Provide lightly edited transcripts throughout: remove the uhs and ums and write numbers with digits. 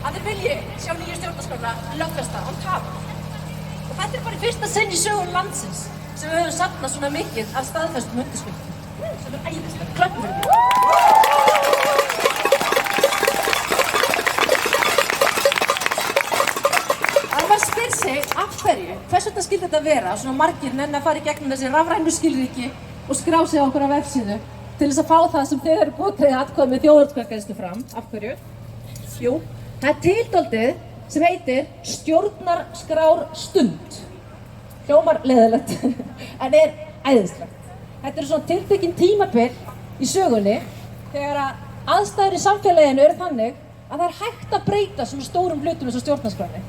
að þið vilji sjá nýju stjórnarskrána lögfesta án tafar. Og þetta bara í fyrsta sinn í sögun landsins sem við höfum safnað svona mikið af staðfestum undirskriftum. Sem æðislegt. Klöppum fyrir því. Maður spyr sig af hverju, hvers vegna skildi þetta vera svona margir nenni að fara í gegnum þessi rafrænu skilríki og skrá sig á okkur á vefsíðu til þess að fá það sem þeir eru búið að greiða atkvæði með þjóðaratkvæðagreiðslu fram. Af hverju? Jú, það tildaldið sem heitir stjórnarskrárstund. Hljómar leiðilegt en æðislegt. Þetta svona tiltekin tímabil í sögunni þegar að aðstæður í samfélaginu eru þannig að það hægt að breyta svona stórum hlutum eins og stjórnarskránni.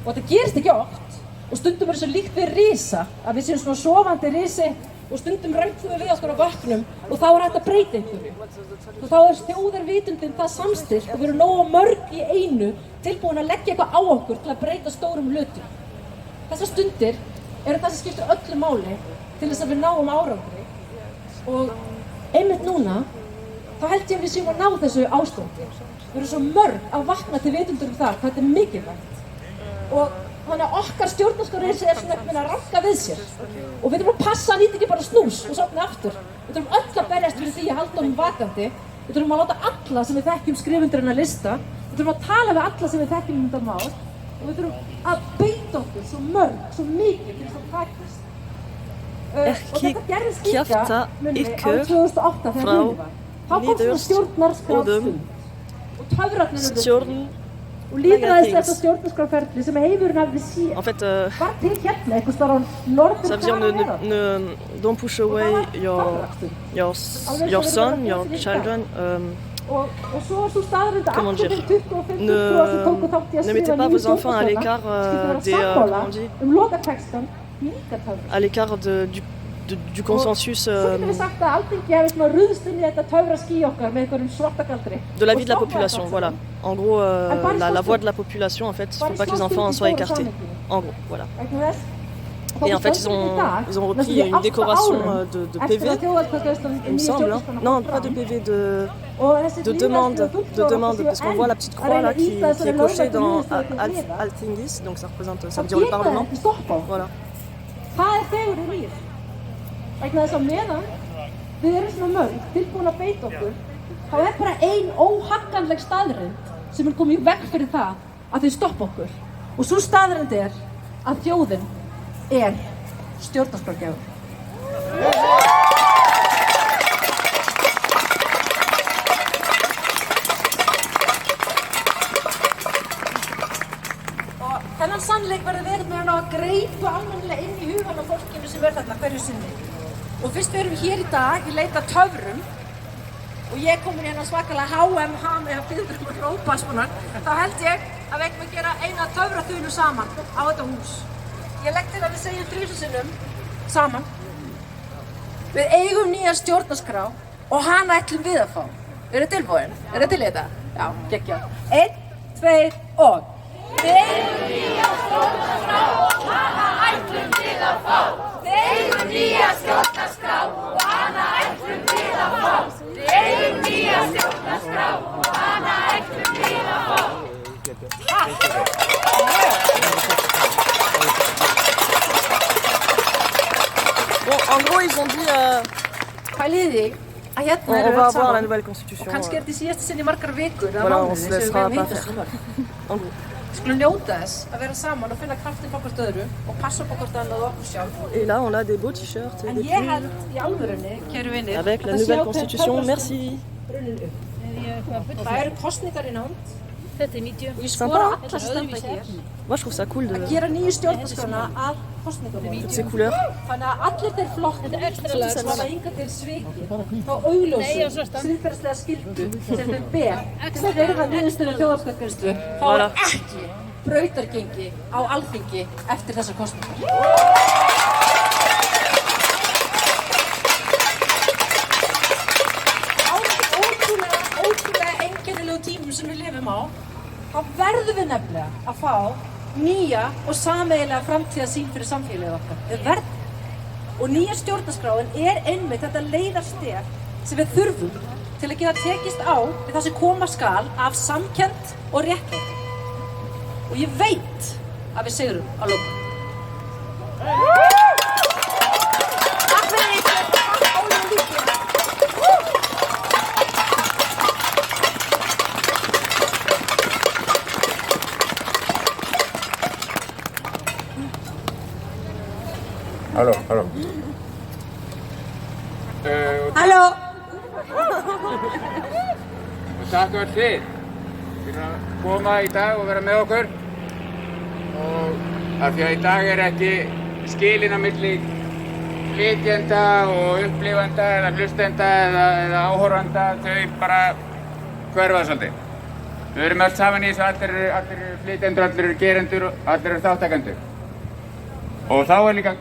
Og þetta gerist ekki oft og stundum svo líkt við risa, að við séum svona sofandi risi og stundum röngum við okkur á vötnum og þá hægt að breyta einhverju. Og þá þjóðarvitundin það samstillt og við erum nógu mörg í einu tilbúin að leggja eitthvað á okkur til að breyta stórum hlutum. Þessar stundir eru það sem skiptir öllu máli til þess að við náum árangri og einmitt núna þá held ég að við séum að ná þessu ástandi. Við erum svo mörg að vakna til vitundur það hvað þetta er mikilvægt. Og þannig að okkar stjórnarskrárrisi svona einhvern veginn að ranka við sér. Og við þurfum að passa að nýta ekki bara snús og sofna aftur. Við þurfum öll að berjast fyrir því að halda honum vakandi. Við þurfum að láta alla sem við þekkjum skrifa undir þennan lista. Við þurfum að tala við alla sem við þekkjum þetta mál. Og við þurfum að beita okkur svo mörg, svo mikið til þess að takast. Og þetta gerðist líka árið 2008 þegar hrunið var. Þá kom svona stjórnarskrárstund. Og töfrarnir urðu og lýðræðislegt stjórnarskrárferli sem heimurinn hafði séð var til hérna einhvers staðar á norður Ça veut dire don't push away your son, your children. Og svo var svo staðreynd að allir þeir 25 sem tóku þátt í að skrifa nýju stjórnarskrána skipti vera sammála lokatextann líka töfrar. À l'écart du consensus Svo við sagt að Alþingi hefði svona ruðst inn í þetta töfraský okkar með einhverjum svartagaldri. De la vie de la population, voilà. En gros, la voix de la population, en fait, il ne faut pas que les enfants en soient écartés. En gros, voilà. Et en fait, ils ont repris une décoration de PV, il me semble. Hein. Non, pas de PV, de demande, parce qu'on voit la petite croix là qui est cochée dans Alþingis, donc ça représente, ça veut dire le Parlement. Voilà. Vegna þess að meðan við erum svona mörg tilbúin að beita okkur, þá bara ein óhagganleg staðreynd sem komið í veg fyrir það að þau stoppa okkur. Og sú staðreynd að þjóðin stjórnarskrárgjafinn. Og þennan sannleik verður verið með að greipa almennilega inn í hugan á fólkinu sem þarna hverju sinni. Og fyrst við erum hér í dag í leit að töfrum og ég komin hérna svakalega HM eða byrður að hrópa svona, þá held ég að við eigum að gera eina töfraþulu saman á þetta hús. Ég legg til að við segjum 3 sinnum saman. Við eigum nýja stjórnarskrá og hana ætlum við að fá. Eru tilbúin? Eru til í þetta? Já, geggjað. 1, 2 og Við eigum nýja stjórnarskrá og hana ætlum við að fá. Við eigum nýja stjórnarskrá og hana ætlum við að fá. Við eigum nýja stjórnarskrá og hana ætlum við að fá. Bon, en gros, ils ont dit Pælið því að hérna on eru va öll avoir la saman nouvelle constitution. og kannski þetta í síðasta sinn í margar vikur eða Voilà, on mánuði se sem við laissera megum pas hittast svona mörg. En gros. Skulum njóta þess að vera saman og finna kraftinn á hvort öðru og passa upp á hvort annað og okkur sjálf. Et là, on a des beaux t-shirts et En des ég pulls held í alvörunni, kæru vinir, avec la að nouvelle sjá hver constitution. töfraskrá Merci. runnin upp. Það eru kosningar í nánd Þetta er 90. og ég skora alla sem standa hér Moi, je trouve ça cool de að gera nýju stjórnarskrána að kosningunum. toutes ces couleurs. Þannig að allir þeir flokkar sem hafa hingað til svikið þá augljósu siðferðislega skyldu sem þeim ber til að virða niðurstöðu þjóðaratkvæðagreiðslu fá ekki brautargengi á Alþingi eftir þessar kosningar. Ótrúlega einkennilegu tímum sem við lifum á, þá verðum við nefnilega að fá nýja og sameiginlega framtíðarsýn fyrir samfélagið okkar. Við verðum. Og nýja stjórnarskráin einmitt þetta leiðarstef sem við þurfum til að geta tekist á við það sem koma skal af samkennd og réttlæti. og ég veit að við sigrum á lokum. Takk fyrir ykkur. Halló, halló. Halló. Og takk öll þið fyrir að koma í dag og vera með okkur. Og af því að í dag ekki skilin á milli flytjenda og upplifenda eða hlustenda eða áhorfanda, þau bara hverfa svolítið. Við erum öll saman í þessu, allir eru flytjendur, allir eru gerendur og allir eru þáttakendur. Og þá líka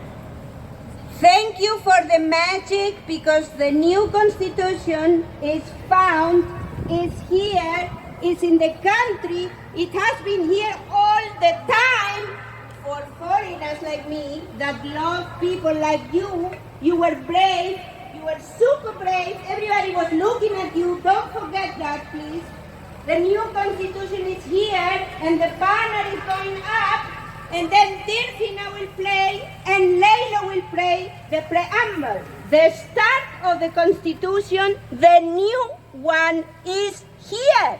thank you for the magic, because the new constitution is found, is here, is in the country. It has been here all the time for foreigners like me that love people like you. You were brave, you were super brave. Everybody was looking at you. Don't forget that, please. The new constitution is here and the banner is going up. And then Delfina will play and Leila will play the preamble. The start of the Constitution, the new one is here.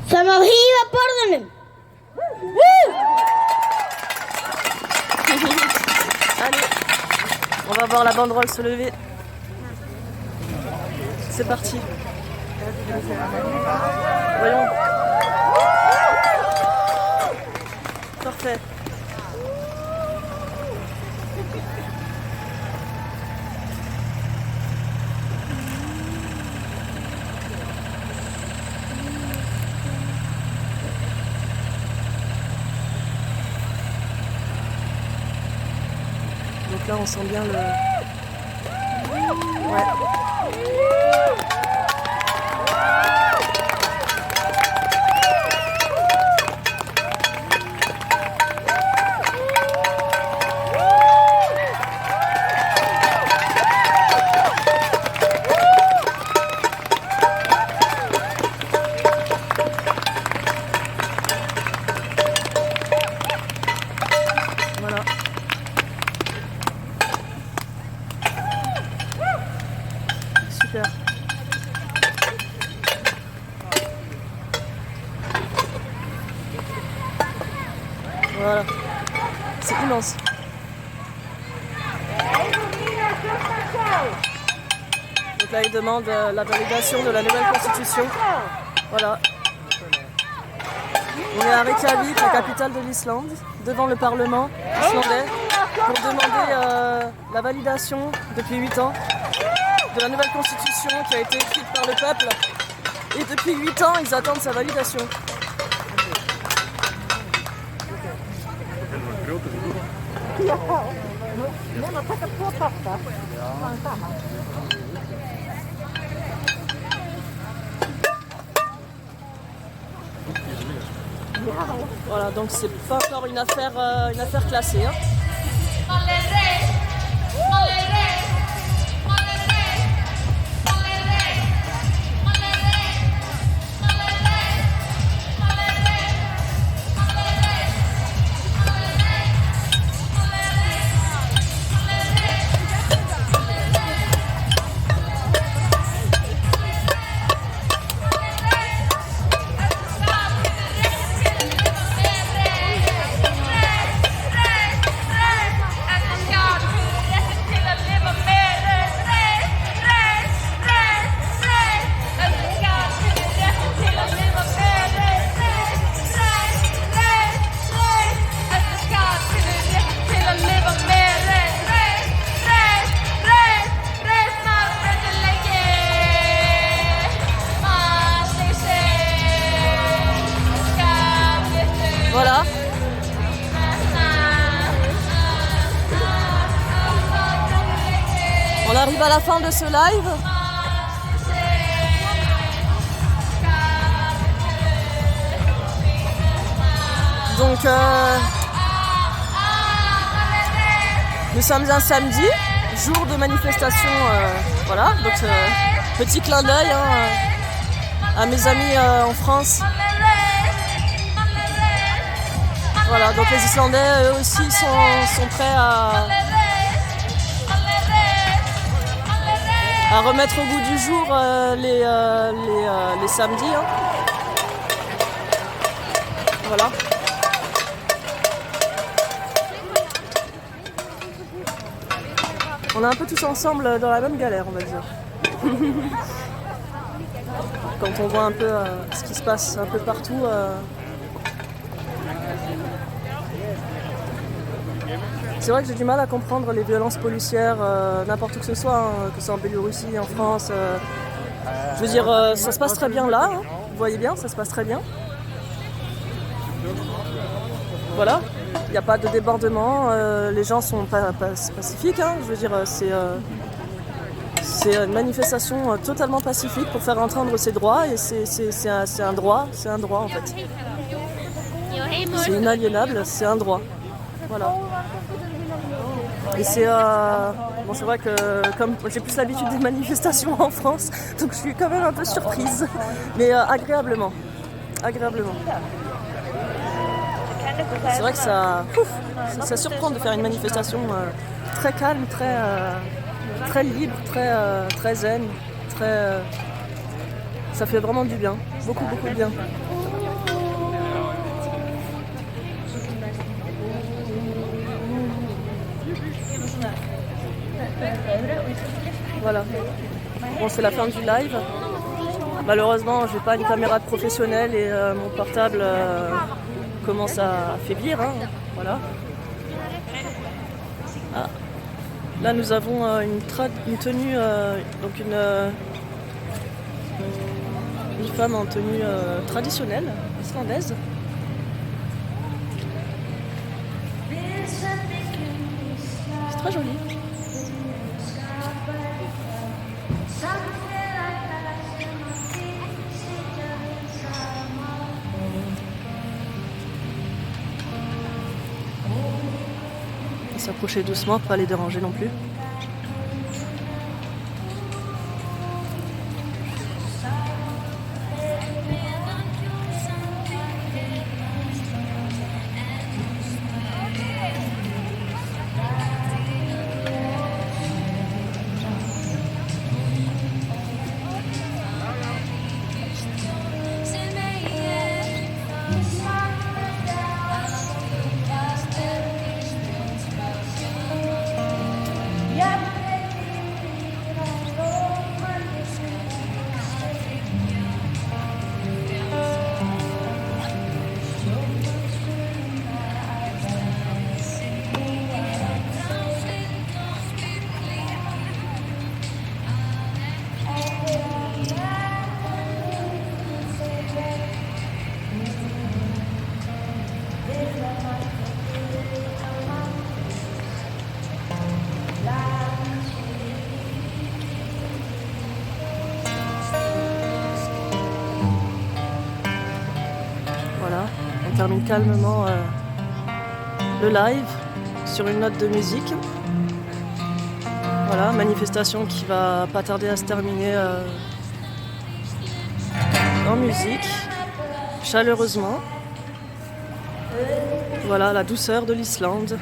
Sem að hýða borðunum. Allez, on va voir la banderole se lever. C'est parti. Voyons. Parfait. Donc là on sent bien le... Ouais. Voilà. Super. Voilà. C'est immense. Donc là, il demande la validation de la nouvelle constitution. Voilà. On est à Reykjavik, la capitale de l'Islande, devant le Parlement islandais, pour demander la validation depuis 8 ans de la nouvelle constitution qui a été écrite par le peuple. Et depuis 8 ans, ils attendent sa validation. Voilà, donc c'est pas encore une affaire classée. Hein. Voilà. On arrive à la fin de ce live. Donc Nous sommes un samedi, jour de manifestation, voilà, donc petit clin d'œil à mes amis en France. Voilà, donc les Islandais eux aussi sont prêts à remettre au goût du jour les samedis. Hein. Voilà. On est un peu tous ensemble dans la même galère, on va dire. Quand on voit un peu ce qui se passe un peu partout. C'est vrai que j'ai du mal à comprendre les violences policières, n'importe où que ce soit, hein, que ce soit en Biélorussie, en France. Je veux dire, ça se passe très bien là, hein. Vous voyez bien, ça se passe très bien. Voilà, il n'y a pas de débordement, les gens sont pacifiques, hein. Je veux dire, c'est une manifestation totalement pacifique pour faire entendre ses droits et c'est un droit en fait. C'est inaliénable, c'est un droit. Voilà. Et c'est vrai que comme j'ai plus l'habitude des manifestations en France, donc je suis quand même un peu surprise, mais agréablement. C'est vrai que ça surprend de faire une manifestation très calme, très libre, très zen, ça fait vraiment du bien, beaucoup de bien. Voilà. Bon, c'est la fin du live. Malheureusement, j'ai pas une caméra de professionnel et mon portable commence à faiblir. Hein. Voilà. Ah. Là, nous avons une tenue, donc une femme en tenue traditionnelle islandaise. C'est très joli. S'approcher doucement, pas les déranger non plus. On termine calmement le live sur une note de musique. Voilà, manifestation qui va pas tarder à se terminer en musique, chaleureusement. Voilà, la douceur de l'Islande.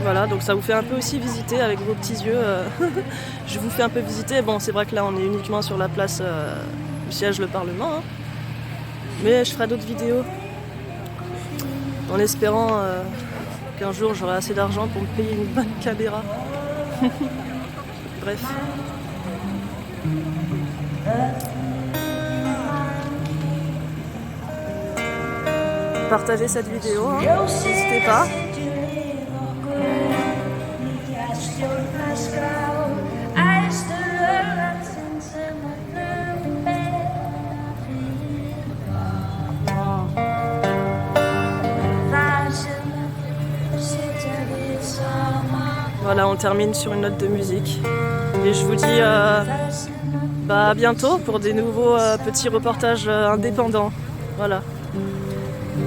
Voilà, donc ça vous fait un peu aussi visiter avec vos petits yeux. Je vous fais un peu visiter. Bon, c'est vrai que là, on est uniquement sur la place où siège le Parlement. Hein. Mais je ferai d'autres vidéos. En espérant qu'un jour, j'aurai assez d'argent pour me payer une bonne caméra. Bref. Partagez cette vidéo, hein. N'hésitez pas. Voilà, on termine sur une note de musique. Et je vous dis Bah à bientôt pour des nouveaux petits reportages indépendants. Voilà.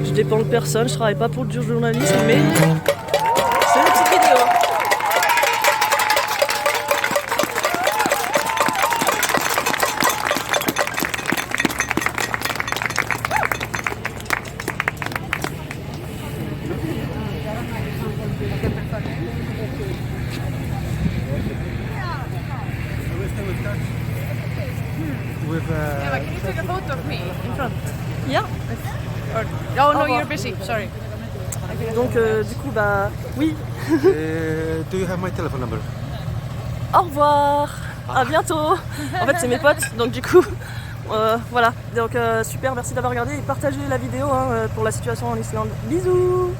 Je dépends de personne, je travaille pas pour du journalisme, mais c'est des petites vidéos. Yeah, but can you take a photo of me in front? Yeah. Or, oh no, you're busy. Sorry. Donc du coup bah oui. Do you have my telephone number? Au revoir. À bientôt. En fait c'est mes potes donc du coup voilà. Donc super, merci d'avoir regardé et partagé la vidéo hein, pour la situation en Islande. Bisous.